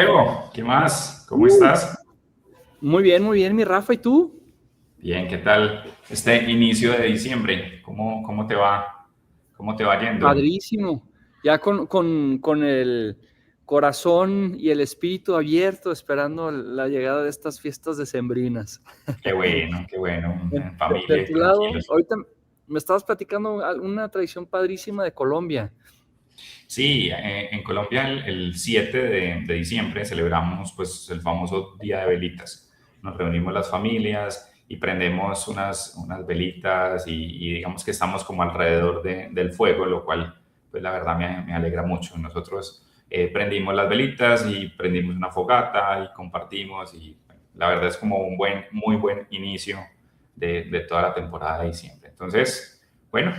Leo, ¿qué más? ¿Cómo Uh, estás? muy bien, mi Rafa, ¿y tú? Bien, ¿qué tal este inicio de diciembre? ¿Cómo te va? ¿Cómo te va yendo? Padrísimo. Ya con el corazón y el espíritu abierto, esperando la llegada de estas fiestas decembrinas. Qué bueno, en De familia y tu lado, tranquilos. ahorita me estabas platicando una tradición padrísima de Colombia. Sí, en Colombia el 7 de diciembre celebramos pues el famoso Día de Velitas. Nos reunimos las familias y prendemos unas velitas y digamos que estamos como alrededor del fuego, lo cual pues la verdad me alegra mucho. Nosotros prendimos las velitas y prendimos una fogata y compartimos y bueno, la verdad es como muy buen inicio de toda la temporada de diciembre. Entonces, bueno,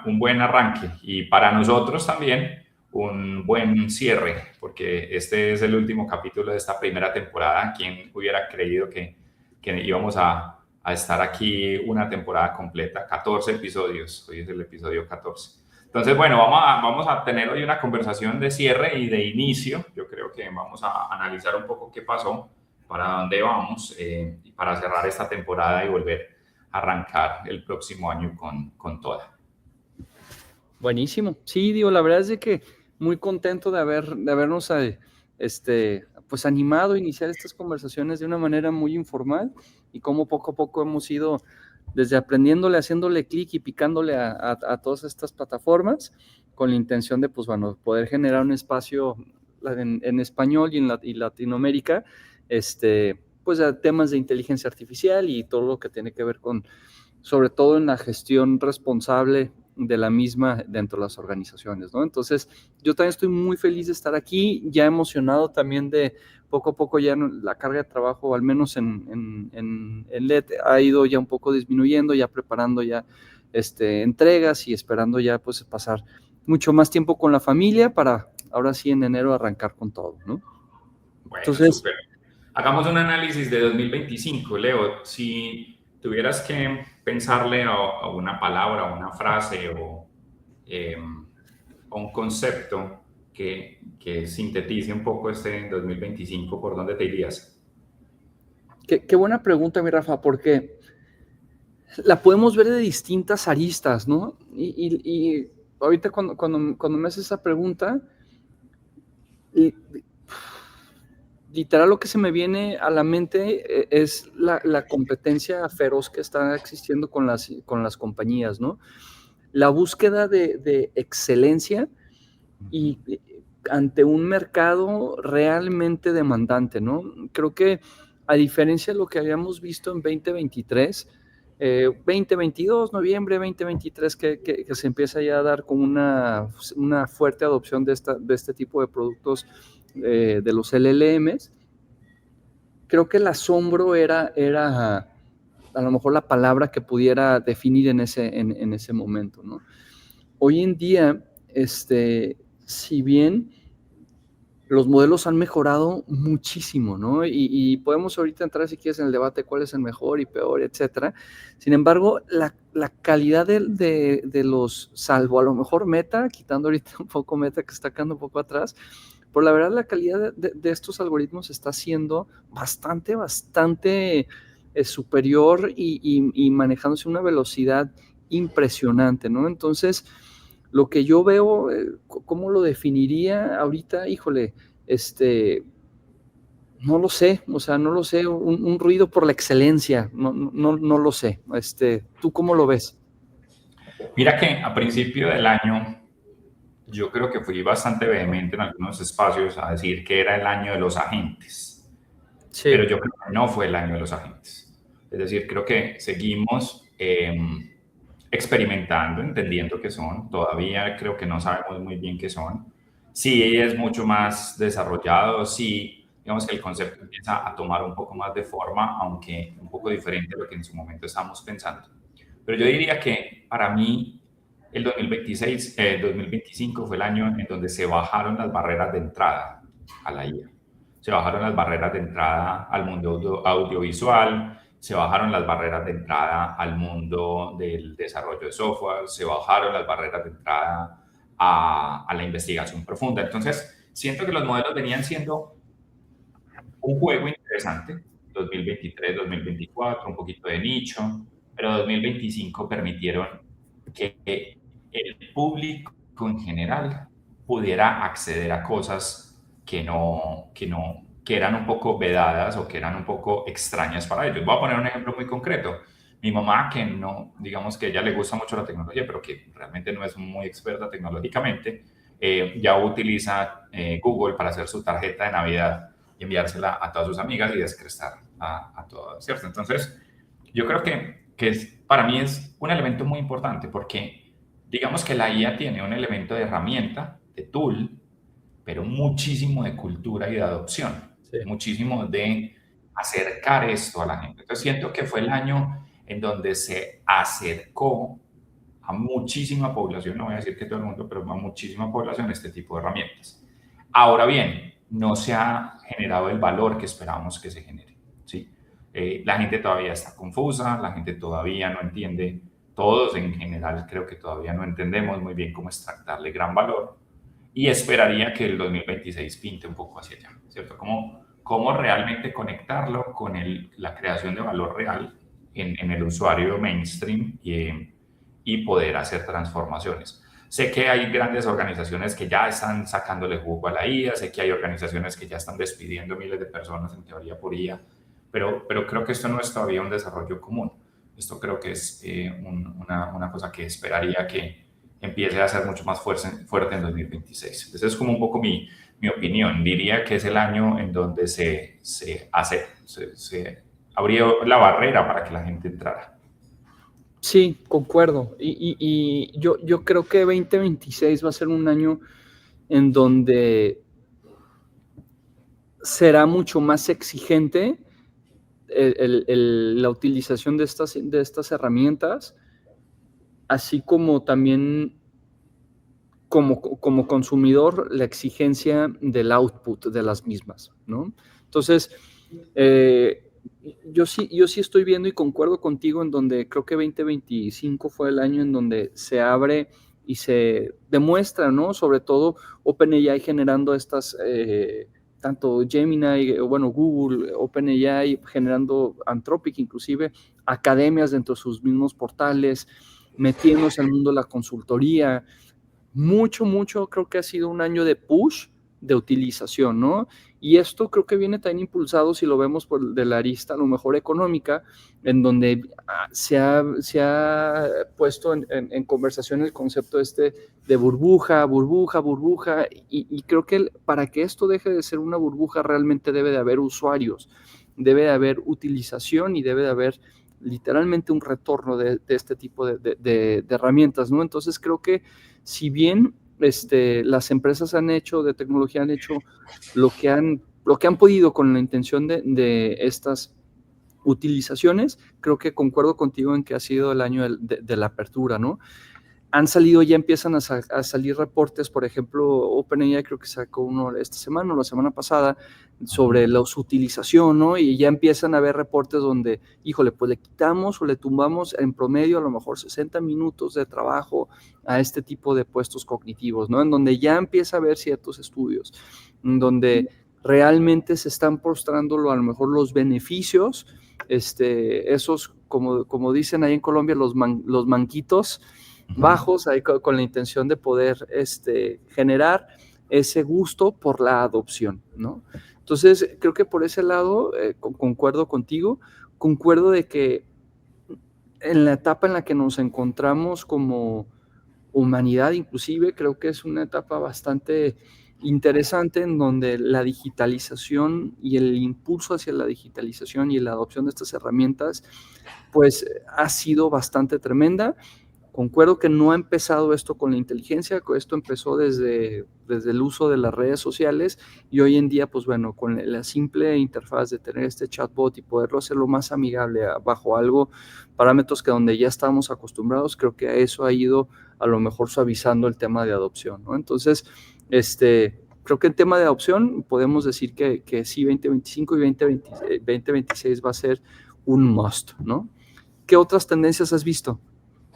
un buen arranque y para nosotros también un buen cierre, porque este es el último capítulo de esta primera temporada. ¿Quién hubiera creído que íbamos a estar aquí una temporada completa? 14 episodios, hoy es el episodio 14. Entonces, bueno, vamos a tener hoy una conversación de cierre y de inicio. Yo creo que vamos a analizar un poco qué pasó, para dónde vamos, y para cerrar esta temporada y volver a arrancar el próximo año con toda. Buenísimo. Sí, digo, la verdad es de que muy contento de habernos pues animado a iniciar estas conversaciones de una manera muy informal y cómo poco a poco hemos ido desde aprendiéndole, haciéndole clic y picándole a todas estas plataformas con la intención de, pues bueno, poder generar un espacio en español y Latinoamérica, pues a temas de inteligencia artificial y todo lo que tiene que ver con, sobre todo en la gestión responsable de la misma dentro de las organizaciones, ¿no? Entonces, yo también estoy muy feliz de estar aquí, ya emocionado también de poco a poco ya la carga de trabajo, al menos en LED, ha ido ya un poco disminuyendo, ya preparando ya entregas y esperando ya pues pasar mucho más tiempo con la familia para ahora sí en enero arrancar con todo, ¿no? Bueno, Entonces, súper. Hagamos un análisis de 2025, Leo. Si tuvieras que pensarle a una palabra, a una frase o un concepto que sintetice un poco este 2025, ¿por dónde te irías? qué buena pregunta, mi Rafa, porque la podemos ver de distintas aristas, ¿no? Y ahorita cuando me haces esa pregunta, literal lo que se me viene a la mente es la competencia feroz que está existiendo con las compañías, ¿no? La búsqueda de excelencia y ante un mercado realmente demandante, ¿no? Creo que a diferencia de lo que habíamos visto en 2023, 2022, noviembre 2023, que se empieza ya a dar con una fuerte adopción de este tipo de productos de los LLMs, creo que el asombro era a lo mejor la palabra que pudiera definir en ese momento, ¿no? Hoy en día, si bien los modelos han mejorado muchísimo, ¿no? Y podemos ahorita entrar, si quieres, en el debate cuál es el mejor y peor, etcétera. Sin embargo, la calidad de los, salvo a lo mejor Meta, quitando ahorita un poco Meta que está quedando un poco atrás, pero la verdad la calidad de estos algoritmos está siendo bastante superior y manejándose a una velocidad impresionante, ¿no? Entonces, lo que yo veo, ¿cómo lo definiría ahorita? Híjole, no lo sé, o sea, no lo sé, un ruido por la excelencia, no lo sé. ¿Tú cómo lo ves? Mira que a principio del año yo creo que fui bastante vehemente en algunos espacios a decir que era el año de los agentes, pero Sí, yo creo que no fue el año de los agentes. Es decir, creo que seguimos experimentando, entendiendo qué son. Todavía creo que no sabemos muy bien qué son. Sí, es mucho más desarrollado, sí, digamos que el concepto empieza a tomar un poco más de forma, aunque un poco diferente a lo que en su momento estábamos pensando. Pero yo diría que para mí el 2025 fue el año en donde se bajaron las barreras de entrada a la IA. Se bajaron las barreras de entrada al mundo audiovisual, se bajaron las barreras de entrada al mundo del desarrollo de software, se bajaron las barreras de entrada a la investigación profunda. Entonces, siento que los modelos venían siendo un juego interesante, 2023, 2024, un poquito de nicho, pero 2025 permitieron que el público en general pudiera acceder a cosas que eran un poco vedadas o que eran un poco extrañas para ellos. Voy a poner un ejemplo muy concreto. Mi mamá, que no, digamos que a ella le gusta mucho la tecnología, pero que realmente no es muy experta tecnológicamente, ya utiliza Google para hacer su tarjeta de Navidad y enviársela a todas sus amigas y descrestar a todas, ¿cierto? Entonces, yo creo que para mí es un elemento muy importante porque digamos que la IA tiene un elemento de herramienta, de tool, pero muchísimo de cultura y de adopción, Sí. muchísimo de acercar esto a la gente. Entonces siento que fue el año en donde se acercó a muchísima población, no voy a decir que todo el mundo, pero a muchísima población este tipo de herramientas. Ahora bien, no se ha generado el valor que esperábamos que se genere. ¿Sí? La gente todavía está confusa, la gente todavía no entiende, todos en general creo que todavía no entendemos muy bien cómo extractarle gran valor y esperaría que el 2026 pinte un poco hacia allá, ¿cierto? Cómo realmente conectarlo con la creación de valor real en el usuario mainstream y poder hacer transformaciones. Sé que hay grandes organizaciones que ya están sacándole jugo a la IA, sé que hay organizaciones que ya están despidiendo miles de personas en teoría por IA, pero creo que esto no es todavía un desarrollo común. Esto creo que es una cosa que esperaría que empiece a ser mucho más fuerte en 2026. Esa es como un poco mi opinión. Diría que es el año en donde se abrió la barrera para que la gente entrara. Sí, concuerdo. Y yo creo que 2026 va a ser un año en donde será mucho más exigente la utilización de estas herramientas, así como también como consumidor la exigencia del output de las mismas, ¿no? Entonces, yo sí estoy viendo y concuerdo contigo en donde creo que 2025 fue el año en donde se abre y se demuestra, ¿no? Sobre todo OpenAI generando estas, tanto Gemini, bueno, Google, OpenAI generando Anthropic, inclusive academias dentro de sus mismos portales, metiéndose al mundo de la consultoría. Mucho, creo que ha sido un año de push, de utilización, ¿no? Y esto creo que viene también impulsado, si lo vemos por de la arista, a lo mejor económica, en donde se ha puesto en conversación el concepto de burbuja, y creo que para que esto deje de ser una burbuja, realmente debe de haber usuarios, debe de haber utilización y debe de haber literalmente un retorno de este tipo de herramientas, ¿no? Entonces creo que si bien las empresas de tecnología han hecho lo que han podido con la intención de estas utilizaciones, creo que concuerdo contigo en que ha sido el año de la apertura, ¿no? Ya empiezan a salir reportes, por ejemplo, OpenAI creo que sacó uno esta semana o la semana pasada sobre su utilización, ¿no? Y ya empiezan a haber reportes donde, híjole, pues le quitamos o le tumbamos en promedio a lo mejor 60 minutos de trabajo a este tipo de puestos cognitivos, ¿no? En donde ya empieza a haber ciertos estudios, en donde realmente se están mostrando a lo mejor los beneficios, esos, como dicen ahí en Colombia, los manquitos, bajos, ahí con la intención de poder generar ese gusto por la adopción, ¿no? Entonces, creo que por ese lado concuerdo contigo, concuerdo de que en la etapa en la que nos encontramos como humanidad, inclusive, creo que es una etapa bastante interesante en donde la digitalización y el impulso hacia la digitalización y la adopción de estas herramientas, pues ha sido bastante tremenda. Concuerdo que no ha empezado esto con la inteligencia, esto empezó desde el uso de las redes sociales y hoy en día, pues bueno, con la simple interfaz de tener este chatbot y poderlo hacerlo más amigable bajo parámetros que donde ya estábamos acostumbrados, creo que a eso ha ido a lo mejor suavizando el tema de adopción, ¿no? Entonces, creo que en tema de adopción podemos decir que sí, 2025 y 2026 va a ser un must, ¿no? ¿Qué otras tendencias has visto?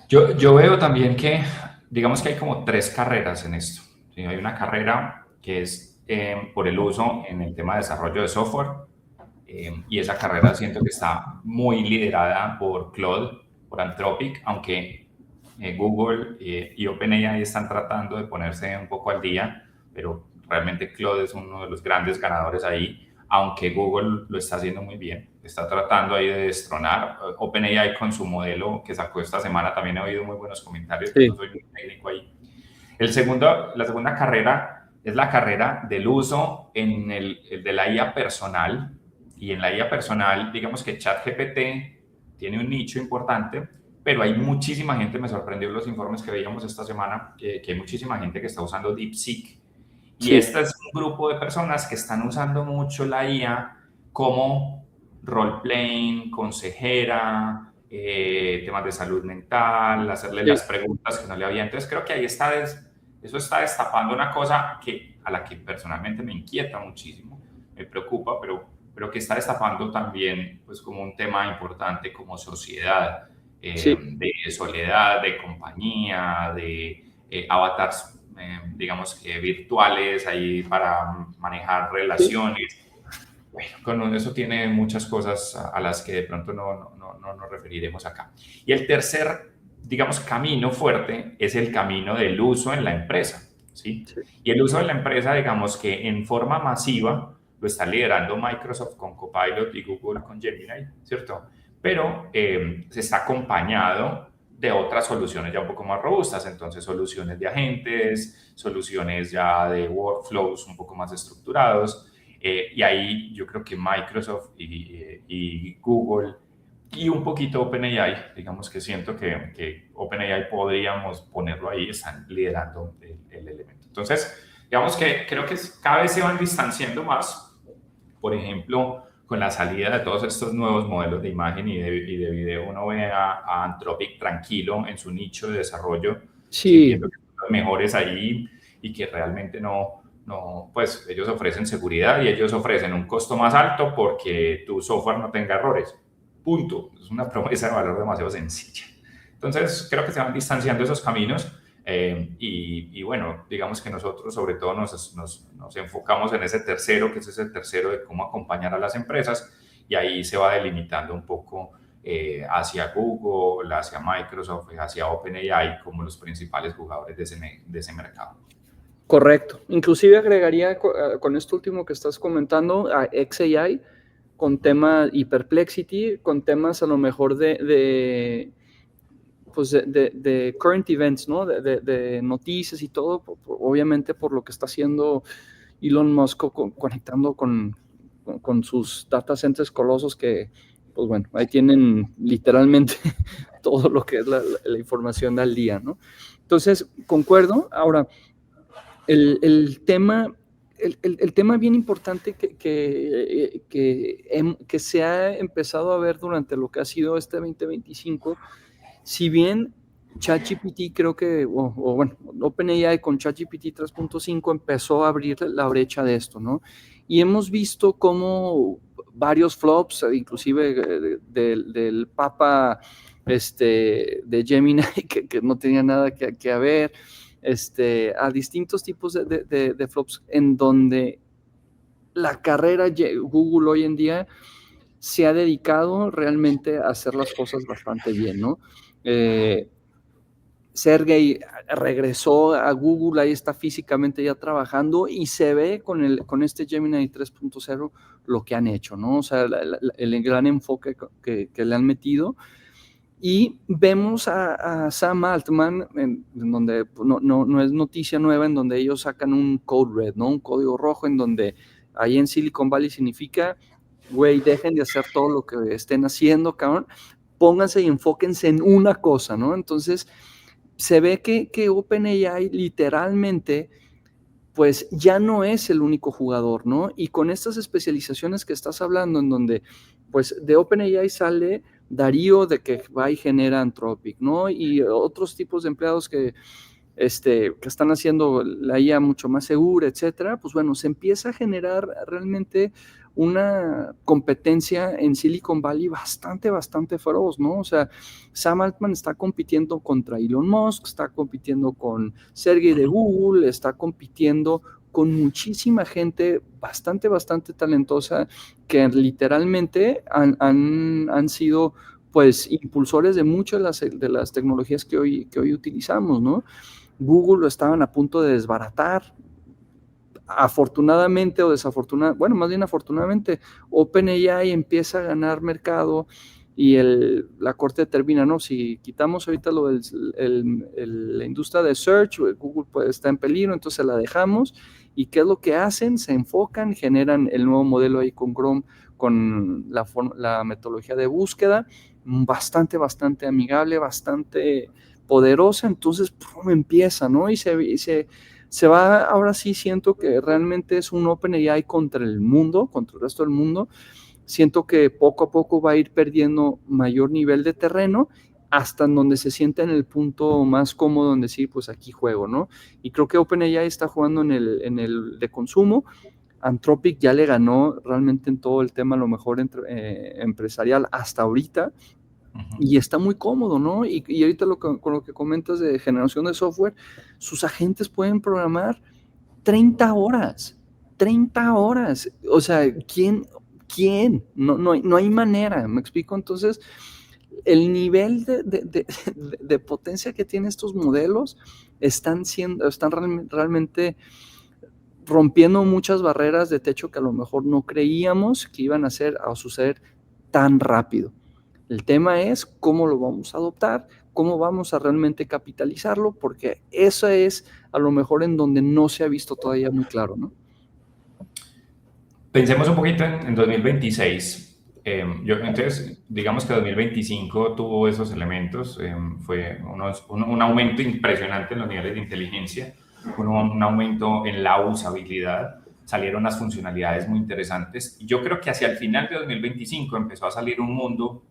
Yo veo también que, digamos que hay como tres carreras en esto. ¿Sí? Hay una carrera que es por el uso en el tema de desarrollo de software, y esa carrera siento que está muy liderada por Claude, por Anthropic, aunque Google y OpenAI están tratando de ponerse un poco al día, pero realmente Claude es uno de los grandes ganadores ahí, aunque Google lo está haciendo muy bien, está tratando ahí de destronar. OpenAI con su modelo que sacó esta semana también he oído muy buenos comentarios, yo no Sí, soy muy técnico ahí. La segunda carrera es la carrera del uso en el de la IA personal, y en la IA personal, digamos que ChatGPT tiene un nicho importante, pero hay muchísima gente, me sorprendió los informes que veíamos esta semana, que hay muchísima gente que está usando DeepSeek. Y sí, este es un grupo de personas que están usando mucho la IA como role-playing, consejera, temas de salud mental, hacerle sí, las preguntas que no le había. Entonces creo que ahí está, eso está destapando una cosa a la que personalmente me inquieta muchísimo, me preocupa, pero que está destapando también pues como un tema importante como sociedad, sí, de soledad, de compañía, de avatars, digamos que virtuales ahí para manejar sí, relaciones. Bueno, con eso tiene muchas cosas a las que de pronto no nos referiremos acá. Y el tercer, digamos, camino fuerte es el camino del uso en la empresa, ¿sí? sí, Y el uso en la empresa, digamos que en forma masiva lo está liderando Microsoft con Copilot y Google con Gemini, ¿cierto? Pero se está acompañado de otras soluciones ya un poco más robustas, entonces soluciones de agentes, soluciones ya de workflows un poco más estructurados, y ahí yo creo que Microsoft y Google y un poquito OpenAI, digamos que siento que OpenAI podríamos ponerlo ahí, están liderando el elemento. Entonces, digamos que creo que cada vez se van distanciando más, por ejemplo, con la salida de todos estos nuevos modelos de imagen y de video, uno ve a Anthropic tranquilo en su nicho de desarrollo, sí, sintiendo que son los mejores ahí y que realmente pues ellos ofrecen seguridad y ellos ofrecen un costo más alto porque tu software no tenga errores. Punto. Es una promesa de valor demasiado sencilla. Entonces, creo que se van distanciando esos caminos, y bueno, digamos que nosotros sobre todo nos enfocamos en ese tercero, que es ese tercero de cómo acompañar a las empresas, y ahí se va delimitando un poco hacia Google, hacia Microsoft, hacia OpenAI como los principales jugadores de ese mercado. correcto. Inclusive agregaría con esto último que estás comentando a XAI con tema y Perplexity, con temas a lo mejor pues de current events, ¿no? De noticias y todo, obviamente por lo que está haciendo Elon Musk conectando con sus data centers colosos que, pues bueno, ahí tienen literalmente todo lo que es la información al día, ¿no? Entonces, concuerdo. Ahora, el tema, el tema bien importante que se ha empezado a ver durante lo que ha sido este 2025, si bien ChatGPT creo que, o bueno, OpenAI con ChatGPT 3.5 empezó a abrir la brecha de esto, ¿no? Y hemos visto cómo varios flops, inclusive del Papa de Gemini, que no tenía nada que ver, a distintos tipos de flops en donde la carrera Google hoy en día se ha dedicado realmente a hacer las cosas bastante bien, ¿no? Sergey regresó a Google, ahí está físicamente ya trabajando y se ve con este Gemini 3.0 lo que han hecho, ¿no? O sea, el gran enfoque que le han metido. Y vemos a Sam Altman, en donde no es noticia nueva, en donde ellos sacan un code red, ¿no? Un código rojo, en donde ahí en Silicon Valley significa, güey, dejen de hacer todo lo que estén haciendo, cabrón, pónganse y enfóquense en una cosa, ¿no? Entonces, se ve que OpenAI literalmente pues ya no es el único jugador, ¿no? Y con estas especializaciones que estás hablando, en donde pues de OpenAI sale Darío, de que va y genera Anthropic, ¿no? Y otros tipos de empleados que están haciendo la IA mucho más segura, etcétera, pues bueno, se empieza a generar realmente una competencia en Silicon Valley bastante, bastante feroz, ¿no? O sea, Sam Altman está compitiendo contra Elon Musk, está compitiendo con Sergey de Google, está compitiendo con muchísima gente bastante, bastante talentosa que literalmente han sido pues impulsores de muchas de las tecnologías que hoy utilizamos, ¿no? Google lo estaban a punto de desbaratar. Afortunadamente o desafortunadamente, bueno, más bien afortunadamente, OpenAI empieza a ganar mercado y la corte determina, ¿no? Si quitamos ahorita lo la industria de search, Google pues, está en peligro, entonces la dejamos. ¿Y qué es lo que hacen? Se enfocan, generan el nuevo modelo ahí con Chrome, con la metodología de búsqueda, bastante, bastante amigable, bastante poderosa, entonces ¡pum! Empieza, ¿no? Y se va, ahora sí siento que realmente es un OpenAI contra el mundo, contra el resto del mundo. Siento que poco a poco va a ir perdiendo mayor nivel de terreno hasta en donde se sienta en el punto más cómodo donde sí, pues aquí juego, ¿no? Y creo que OpenAI está jugando en el de consumo. Anthropic ya le ganó realmente en todo el tema, a lo mejor empresarial hasta ahorita, y está muy cómodo, ¿no? Y ahorita con lo que comentas de generación de software, sus agentes pueden programar 30 horas, 30 horas. O sea, ¿quién? No hay manera, ¿me explico? Entonces, el nivel de potencia que tienen estos modelos están realmente rompiendo muchas barreras de techo que a lo mejor no creíamos que iban a suceder tan rápido. El tema es cómo lo vamos a adoptar, cómo vamos a realmente capitalizarlo, porque eso es a lo mejor en donde no se ha visto todavía muy claro, ¿no? Pensemos un poquito en 2026. Entonces, digamos que 2025 tuvo esos elementos. Fue un aumento impresionante en los niveles de inteligencia, un aumento en la usabilidad. Salieron las funcionalidades muy interesantes. Y yo creo que hacia el final de 2025 empezó a salir un mundo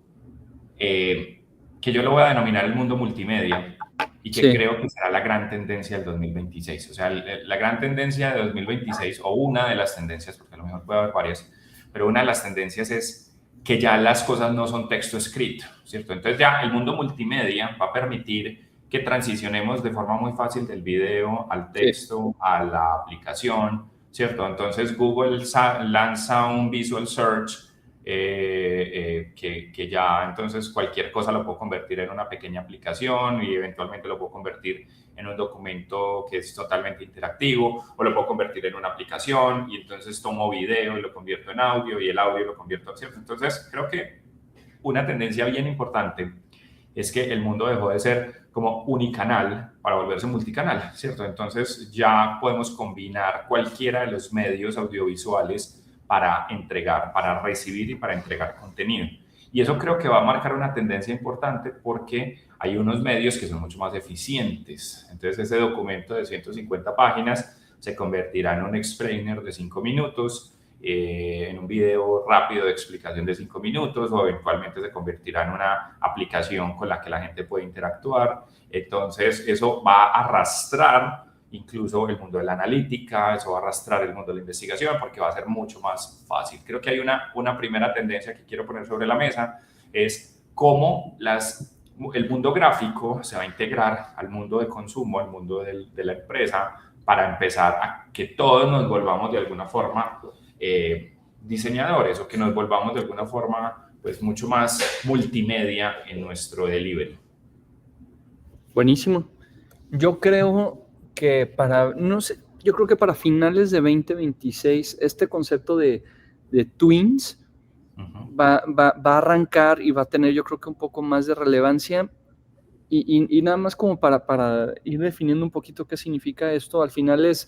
que yo lo voy a denominar el mundo multimedia y que Sí. creo que será la gran tendencia del 2026. O sea, la gran tendencia de 2026, o una de las tendencias, porque a lo mejor puede haber varias, pero una de las tendencias es que ya las cosas no son texto escrito, ¿cierto? Entonces ya el mundo multimedia va a permitir que transicionemos de forma muy fácil del video al Sí. texto, a la aplicación, ¿cierto? Entonces Google lanza un Visual Search que ya entonces cualquier cosa lo puedo convertir en una pequeña aplicación y eventualmente lo puedo convertir en un documento que es totalmente interactivo, o lo puedo convertir en una aplicación y entonces tomo video y lo convierto en audio y el audio lo convierto, ¿cierto? Entonces creo que una tendencia bien importante es que el mundo dejó de ser como unicanal para volverse multicanal, ¿cierto? Entonces ya podemos combinar cualquiera de los medios audiovisuales para entregar, para recibir y para entregar contenido. Y eso creo que va a marcar una tendencia importante porque hay unos medios que son mucho más eficientes. Entonces ese documento de 150 páginas se convertirá en un explainer de 5 minutos, en un video rápido de explicación de 5 minutos, o eventualmente se convertirá en una aplicación con la que la gente puede interactuar. Entonces eso va a arrastrar incluso el mundo de la analítica, eso va a arrastrar el mundo de la investigación porque va a ser mucho más fácil. Creo que hay una primera tendencia que quiero poner sobre la mesa, es cómo el mundo gráfico se va a integrar al mundo de consumo, al mundo de la empresa, para empezar a que todos nos volvamos de alguna forma diseñadores, o que nos volvamos de alguna forma pues mucho más multimedia en nuestro delivery. Buenísimo. Yo creo que no sé, yo creo que para finales de 2026 este concepto de twins va a arrancar y va a tener, yo creo que un poco más de relevancia. Y nada más como para ir definiendo un poquito qué significa esto, al final es,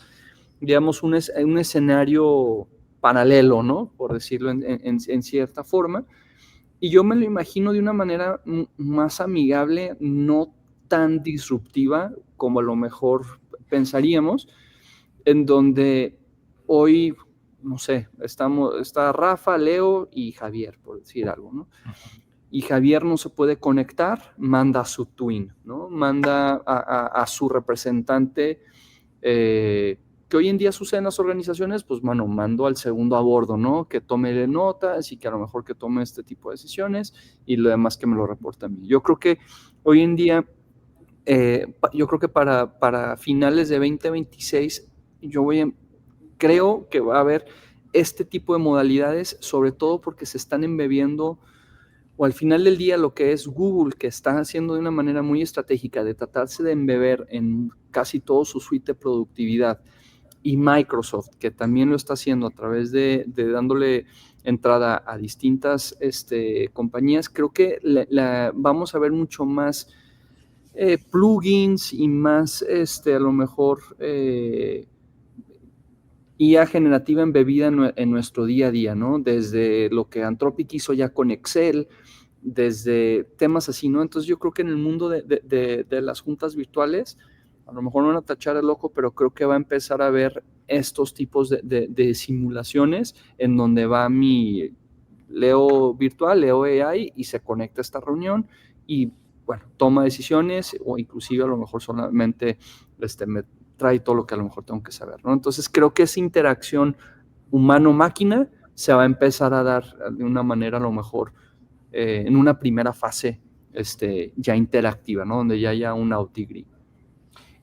digamos, un escenario paralelo, ¿no? Por decirlo en cierta forma. Y yo me lo imagino de una manera más amigable, no tan disruptiva como a lo mejor pensaríamos, en donde hoy, no sé, está Rafa, Leo y Javier, por decir algo, ¿no? Y Javier no se puede conectar, manda a su twin, ¿no? Manda a su representante, que hoy en día sucede en las organizaciones, pues bueno, mando al segundo a bordo, ¿no? Que tome notas y que a lo mejor que tome este tipo de decisiones y lo demás que me lo reporte a mí. Yo creo que hoy en día, yo creo que para finales de 2026, yo voy creo que va a haber este tipo de modalidades, sobre todo porque se están embebiendo, o al final del día lo que es Google, que está haciendo de una manera muy estratégica de tratarse de embeber en casi todo su suite de productividad, y Microsoft, que también lo está haciendo a través de dándole entrada a distintas compañías, creo que vamos a ver mucho más plugins y más, a lo mejor, IA generativa embebida en nuestro día a día, ¿no? Desde lo que Anthropic hizo ya con Excel, desde temas así, ¿no? Entonces yo creo que en el mundo de las juntas virtuales, a lo mejor no van a tachar el ojo, pero creo que va a empezar a ver estos tipos de simulaciones en donde va mi Leo virtual, Leo AI, y se conecta a esta reunión y, bueno, toma decisiones, o inclusive a lo mejor solamente me trae todo lo que a lo mejor tengo que saber, ¿no? Entonces creo que esa interacción humano-máquina se va a empezar a dar de una manera a lo mejor en una primera fase ya interactiva, ¿no? Donde ya haya un out-degree.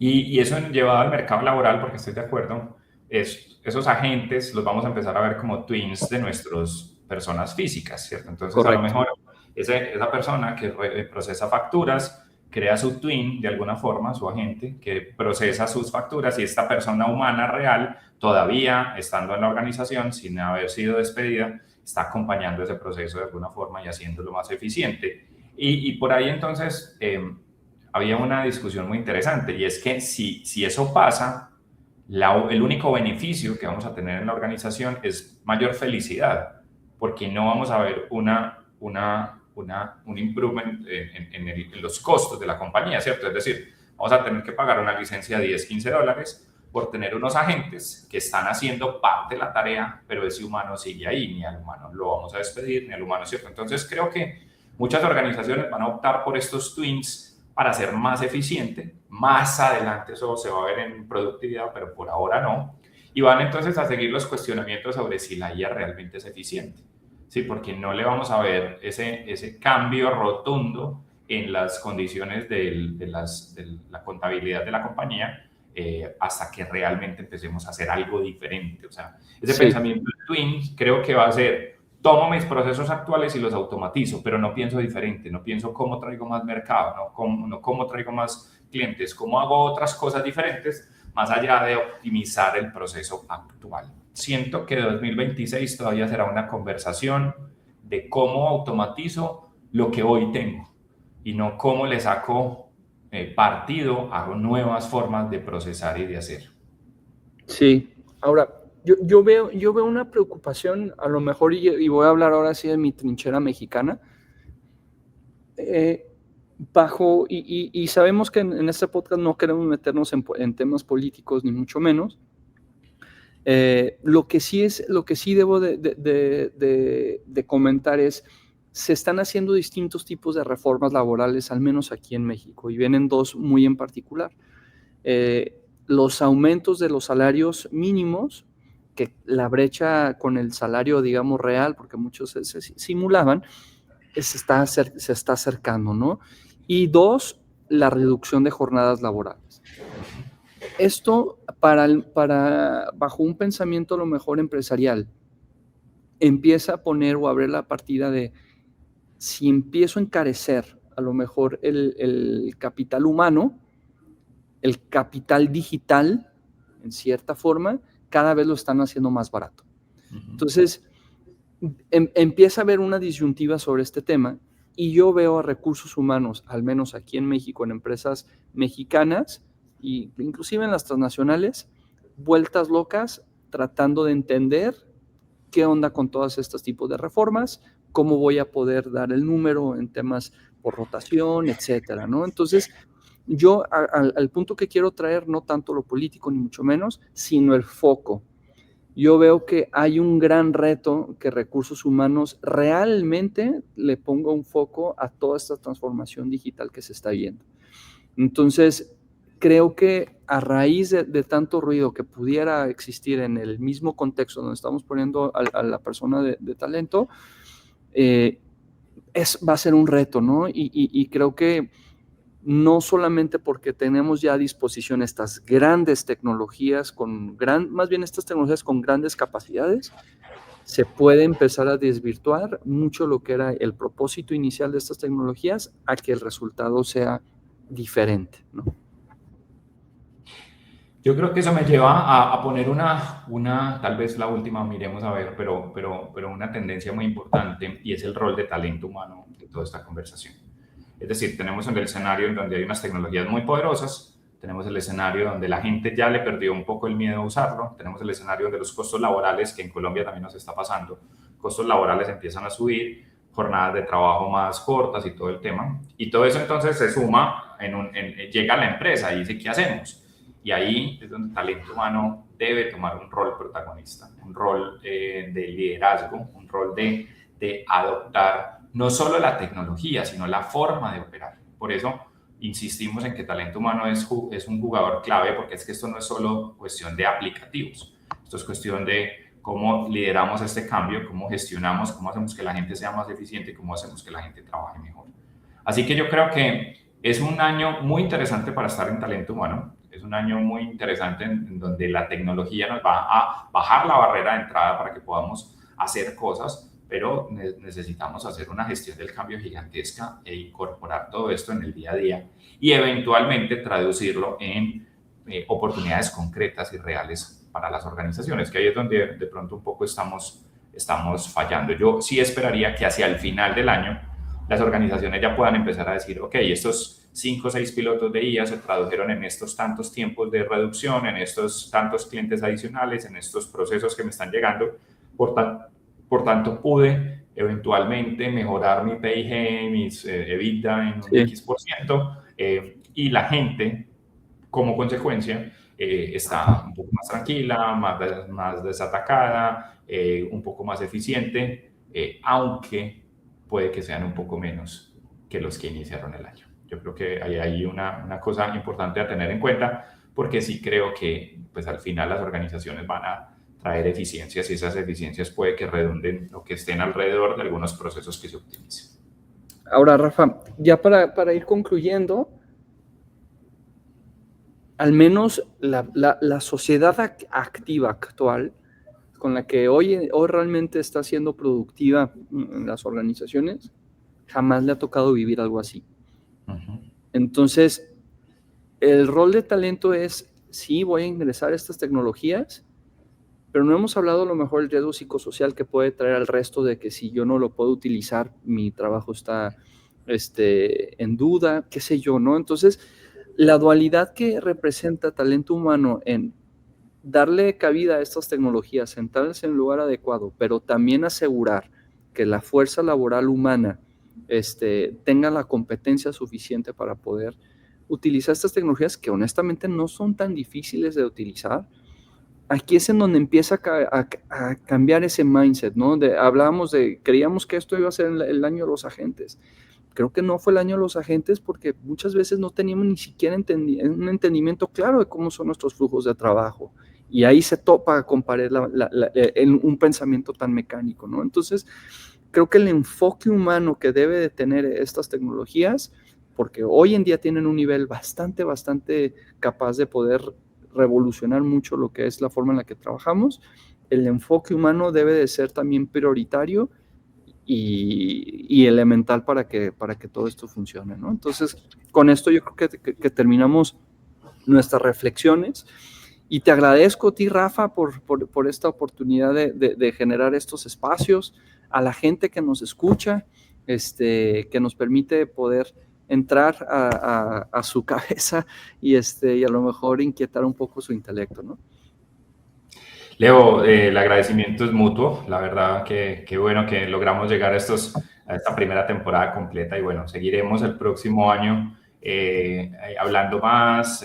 Y eso llevado al mercado laboral, porque estoy de acuerdo, esos agentes los vamos a empezar a ver como twins de nuestras personas físicas, ¿cierto? Entonces, correcto, a lo mejor esa persona que procesa facturas crea su twin de alguna forma, su agente, que procesa sus facturas, y esta persona humana real, todavía estando en la organización, sin haber sido despedida, está acompañando ese proceso de alguna forma y haciéndolo más eficiente. Y por ahí entonces había una discusión muy interesante, y es que si eso pasa, el único beneficio que vamos a tener en la organización es mayor felicidad, porque no vamos a ver un improvement en los costos de la compañía, ¿cierto? Es decir, vamos a tener que pagar una licencia de $10, $15 por tener unos agentes que están haciendo parte de la tarea, pero ese humano sigue ahí, ni al humano lo vamos a despedir, ni al humano, ¿cierto? Entonces creo que muchas organizaciones van a optar por estos twins para ser más eficiente. Más adelante eso se va a ver en productividad, pero por ahora no. Y van entonces a seguir los cuestionamientos sobre si la IA realmente es eficiente. Sí, porque no le vamos a ver ese cambio rotundo en las condiciones de la contabilidad de la compañía hasta que realmente empecemos a hacer algo diferente. O sea, ese pensamiento de Twin creo que va a ser: tomo mis procesos actuales y los automatizo, pero no pienso diferente, no pienso cómo traigo más mercado, no cómo traigo más clientes, cómo hago otras cosas diferentes, más allá de optimizar el proceso actual. Siento que 2026 todavía será una conversación de cómo automatizo lo que hoy tengo y no cómo le saco partido a nuevas formas de procesar y de hacer. Sí, ahora, yo veo una preocupación, a lo mejor, y voy a hablar ahora sí de mi trinchera mexicana, y sabemos que en este podcast no queremos meternos en temas políticos, ni mucho menos. Lo que sí debo de comentar es: se están haciendo distintos tipos de reformas laborales, al menos aquí en México, y vienen dos muy en particular. Los aumentos de los salarios mínimos, que la brecha con el salario, digamos, real, porque muchos se simulaban, se está acercando, ¿no? Y dos, la reducción de jornadas laborales. Esto bajo un pensamiento a lo mejor empresarial, empieza a poner o abrir la partida de: si empiezo a encarecer a lo mejor el capital humano, el capital digital, en cierta forma, cada vez lo están haciendo más barato. Entonces, empieza a haber una disyuntiva sobre este tema, y yo veo a recursos humanos, al menos aquí en México, en empresas mexicanas, e inclusive en las transnacionales, vueltas locas, tratando de entender qué onda con todos estos tipos de reformas, cómo voy a poder dar el número en temas por rotación, etcétera, ¿no? Entonces, yo al punto que quiero traer, no tanto lo político, ni mucho menos, sino el foco. Yo veo que hay un gran reto que recursos humanos realmente le ponga un foco a toda esta transformación digital que se está viendo. Entonces, creo que a raíz de tanto ruido que pudiera existir en el mismo contexto donde estamos poniendo a la persona de talento, va a ser un reto, ¿no? Y creo que no solamente porque tenemos ya a disposición estas grandes tecnologías, más bien estas tecnologías con grandes capacidades, se puede empezar a desvirtuar mucho lo que era el propósito inicial de estas tecnologías a que el resultado sea diferente, ¿no? Yo creo que eso me lleva a poner tal vez la última, miremos a ver, pero una tendencia muy importante, y es el rol de talento humano de toda esta conversación. Es decir, tenemos el escenario en donde hay unas tecnologías muy poderosas, tenemos el escenario donde la gente ya le perdió un poco el miedo a usarlo, tenemos el escenario donde los costos laborales, que en Colombia también nos está pasando, costos laborales empiezan a subir, jornadas de trabajo más cortas y todo el tema, y todo eso entonces se suma, llega a la empresa y dice, ¿qué hacemos? Y ahí es donde el talento humano debe tomar un rol protagonista, un rol de liderazgo, un rol de adoptar no solo la tecnología, sino la forma de operar. Por eso insistimos en que talento humano es un jugador clave, porque es que esto no es solo cuestión de aplicativos, esto es cuestión de cómo lideramos este cambio, cómo gestionamos, cómo hacemos que la gente sea más eficiente y cómo hacemos que la gente trabaje mejor. Así que yo creo que es un año muy interesante para estar en talento humano. Es un año muy interesante en donde la tecnología nos va a bajar la barrera de entrada para que podamos hacer cosas, pero necesitamos hacer una gestión del cambio gigantesca e incorporar todo esto en el día a día y eventualmente traducirlo en oportunidades concretas y reales para las organizaciones, que ahí es donde de pronto un poco estamos fallando. Yo sí esperaría que hacia el final del año las organizaciones ya puedan empezar a decir, ok, estos 5 o 6 pilotos de IA se tradujeron en estos tantos tiempos de reducción, en estos tantos clientes adicionales, en estos procesos que me están llegando. Por tanto, pude eventualmente mejorar mi PIG, mis EBITDA en un X%, y la gente, como consecuencia, está un poco más tranquila, más desatacada, un poco más eficiente, aunque puede que sean un poco menos que los que iniciaron el año. Yo creo que hay una cosa importante a tener en cuenta, porque sí creo que pues, al final las organizaciones van a traer eficiencias y esas eficiencias puede que redunden o que estén alrededor de algunos procesos que se optimicen. Ahora, Rafa, ya para ir concluyendo, al menos la sociedad activa actual, con la que hoy realmente está siendo productiva en las organizaciones, jamás le ha tocado vivir algo así. Entonces, el rol de talento es, sí, voy a ingresar a estas tecnologías, pero no hemos hablado a lo mejor del riesgo psicosocial que puede traer al resto de que si yo no lo puedo utilizar, mi trabajo está en duda, qué sé yo, ¿no? Entonces, la dualidad que representa talento humano en darle cabida a estas tecnologías, sentarse en el lugar adecuado, pero también asegurar que la fuerza laboral humana tenga la competencia suficiente para poder utilizar estas tecnologías que honestamente no son tan difíciles de utilizar. Aquí es en donde empieza a cambiar ese mindset, ¿no? Creíamos que esto iba a ser el año de los agentes. Creo que no fue el año de los agentes porque muchas veces no teníamos ni siquiera un entendimiento claro de cómo son nuestros flujos de trabajo. Y ahí se topa con pared en un pensamiento tan mecánico, ¿no? Entonces, creo que el enfoque humano que debe de tener estas tecnologías, porque hoy en día tienen un nivel bastante capaz de poder revolucionar mucho lo que es la forma en la que trabajamos, el enfoque humano debe de ser también prioritario y elemental para que todo esto funcione, ¿no? Entonces, con esto yo creo que terminamos nuestras reflexiones y te agradezco a ti, Rafa, por esta oportunidad de generar estos espacios, a la gente que nos escucha, que nos permite poder entrar a su cabeza y a lo mejor inquietar un poco su intelecto, ¿no? Leo, el agradecimiento es mutuo. La verdad que bueno que logramos llegar a esta primera temporada completa y bueno, seguiremos el próximo año hablando más,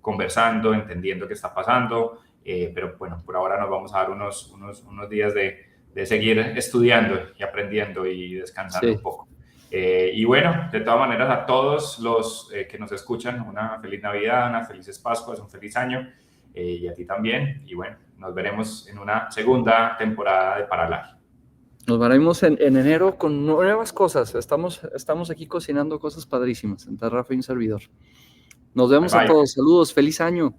conversando, entendiendo qué está pasando, pero bueno, por ahora nos vamos a dar unos días de seguir estudiando y aprendiendo y descansando un poco. Y bueno, de todas maneras a todos los que nos escuchan, una feliz Navidad, unas felices Pascuas, un feliz año. Y a ti también. Y bueno, nos veremos en una segunda temporada de Paralage. Nos veremos en enero con nuevas cosas. Estamos aquí cocinando cosas padrísimas entre Rafa y un servidor. Nos Bye vemos a bye. todos. Saludos. Feliz año.